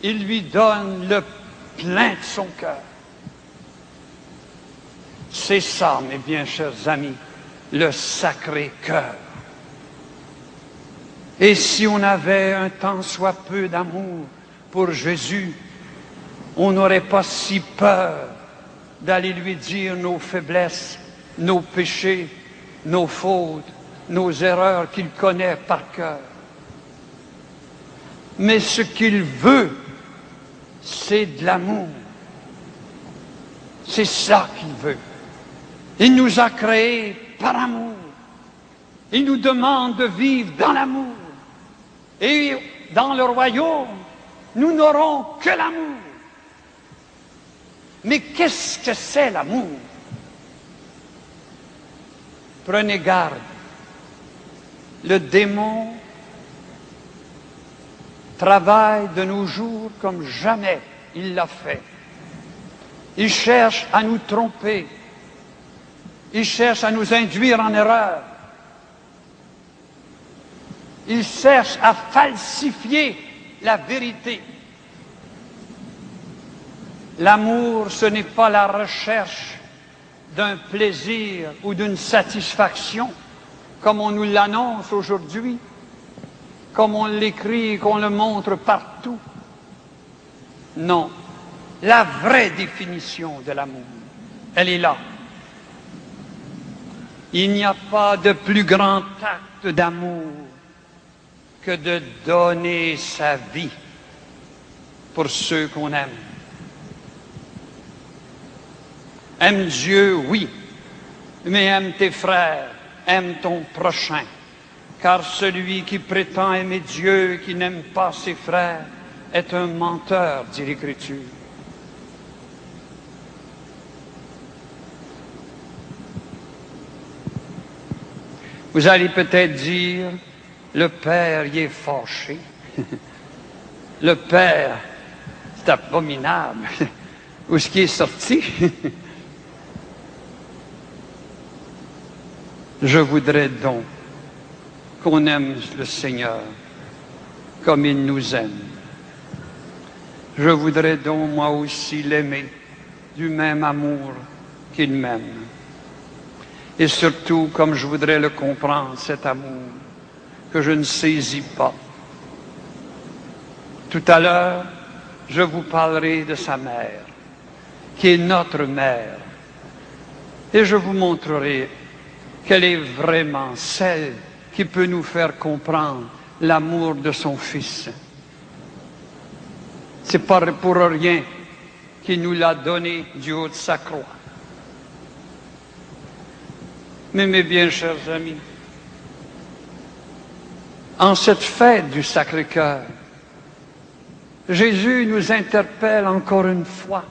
il lui donne le plein de son cœur. C'est ça, mes bien chers amis, le Sacré-Cœur. Et si on avait un tant soit peu d'amour pour Jésus, on n'aurait pas si peur d'aller lui dire nos faiblesses, nos péchés, nos fautes, nos erreurs qu'il connaît par cœur. Mais ce qu'il veut, c'est de l'amour. C'est ça qu'il veut. Il nous a créés par amour. Il nous demande de vivre dans l'amour. Et dans le royaume, nous n'aurons que l'amour. Mais qu'est-ce que c'est l'amour? Prenez garde. Le démon travaille de nos jours comme jamais il l'a fait. Il cherche à nous tromper. Il cherche à nous induire en erreur. Il cherche à falsifier la vérité. L'amour, ce n'est pas la recherche d'un plaisir ou d'une satisfaction, comme on nous l'annonce aujourd'hui, comme on l'écrit, qu'on le montre partout. Non, la vraie définition de l'amour, elle est là. Il n'y a pas de plus grand acte d'amour que de donner sa vie pour ceux qu'on aime. Aime Dieu, oui, mais aime tes frères, aime ton prochain. Car celui qui prétend aimer Dieu et qui n'aime pas ses frères est un menteur, dit l'Écriture. Vous allez peut-être dire, le Père y est fâché. Le Père, c'est abominable. Où est-ce qu'il est sorti? Je voudrais donc qu'on aime le Seigneur comme il nous aime. Je voudrais donc moi aussi l'aimer du même amour qu'il m'aime. Et surtout, comme je voudrais le comprendre, cet amour que je ne saisis pas. Tout à l'heure, je vous parlerai de sa mère, qui est notre mère. Et je vous montrerai qu'elle est vraiment celle qui peut nous faire comprendre l'amour de son Fils. C'est pas pour rien qu'il nous l'a donné du haut de sa croix. Mais mes bien chers amis, en cette fête du Sacré-Cœur, Jésus nous interpelle encore une fois.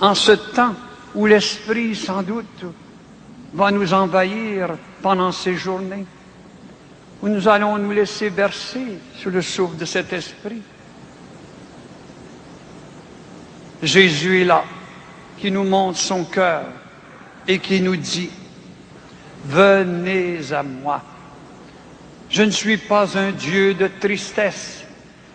En ce temps où l'Esprit, sans doute, va nous envahir pendant ces journées, où nous allons nous laisser bercer sous le souffle de cet Esprit. Jésus est là, qui nous montre son cœur et qui nous dit, « Venez à moi. Je ne suis pas un Dieu de tristesse.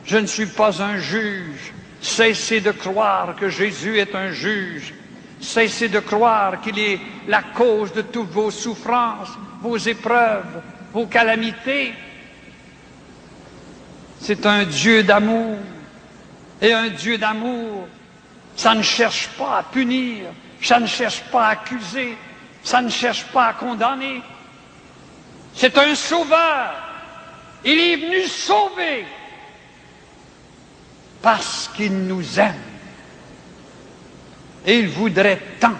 Je ne suis pas un juge. Cessez de croire que Jésus est un juge. Cessez de croire qu'il est la cause de toutes vos souffrances, vos épreuves, vos calamités. C'est un Dieu d'amour. Et un Dieu d'amour, ça ne cherche pas à punir, ça ne cherche pas à accuser, ça ne cherche pas à condamner. C'est un sauveur. Il est venu sauver parce qu'il nous aime. Et il voudrait tant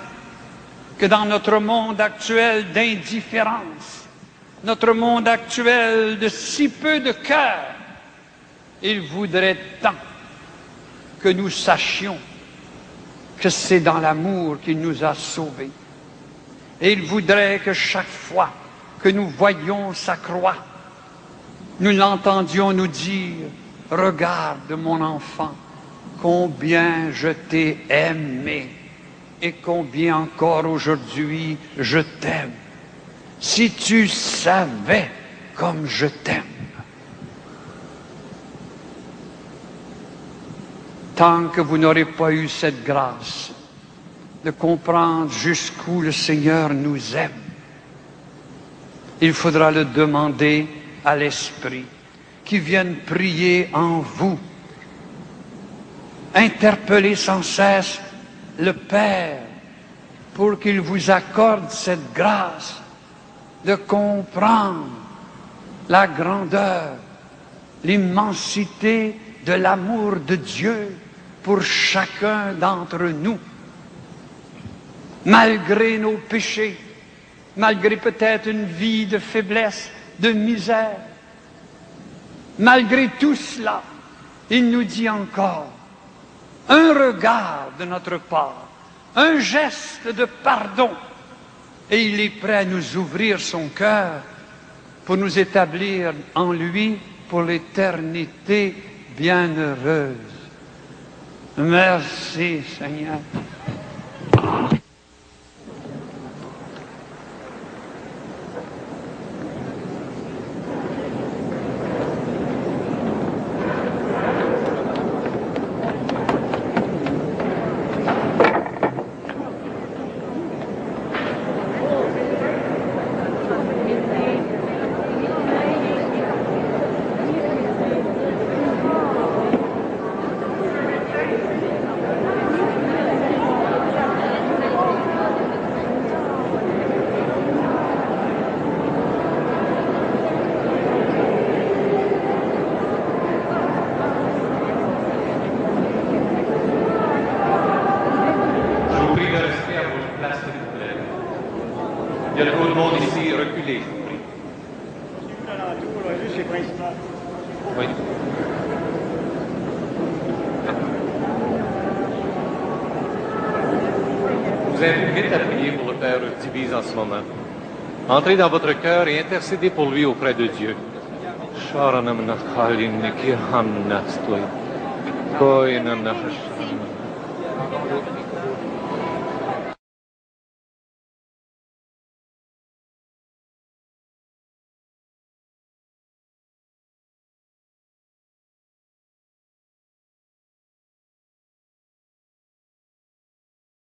que dans notre monde actuel d'indifférence, notre monde actuel de si peu de cœur, il voudrait tant que nous sachions que c'est dans l'amour qu'il nous a sauvés. Et il voudrait que chaque fois que nous voyions sa croix, nous l'entendions nous dire, « Regarde mon enfant, combien je t'ai aimé et combien encore aujourd'hui je t'aime. Si tu savais comme je t'aime. » tant que vous n'aurez pas eu cette grâce de comprendre jusqu'où le Seigneur nous aime, il faudra le demander à l'Esprit qui vienne prier en vous. Interpellez sans cesse le Père pour qu'il vous accorde cette grâce de comprendre la grandeur, l'immensité de l'amour de Dieu pour chacun d'entre nous. Malgré nos péchés, malgré peut-être une vie de faiblesse, de misère, malgré tout cela, il nous dit encore, un regard de notre part, un geste de pardon, et il est prêt à nous ouvrir son cœur pour nous établir en lui pour l'éternité bienheureuse. Merci Seigneur. Il y a trop de monde ici, reculez, je vous prie. Oui. Je vous invite vite à prier pour le Père Divise en ce moment. Entrez dans votre cœur et intercédez pour lui auprès de Dieu.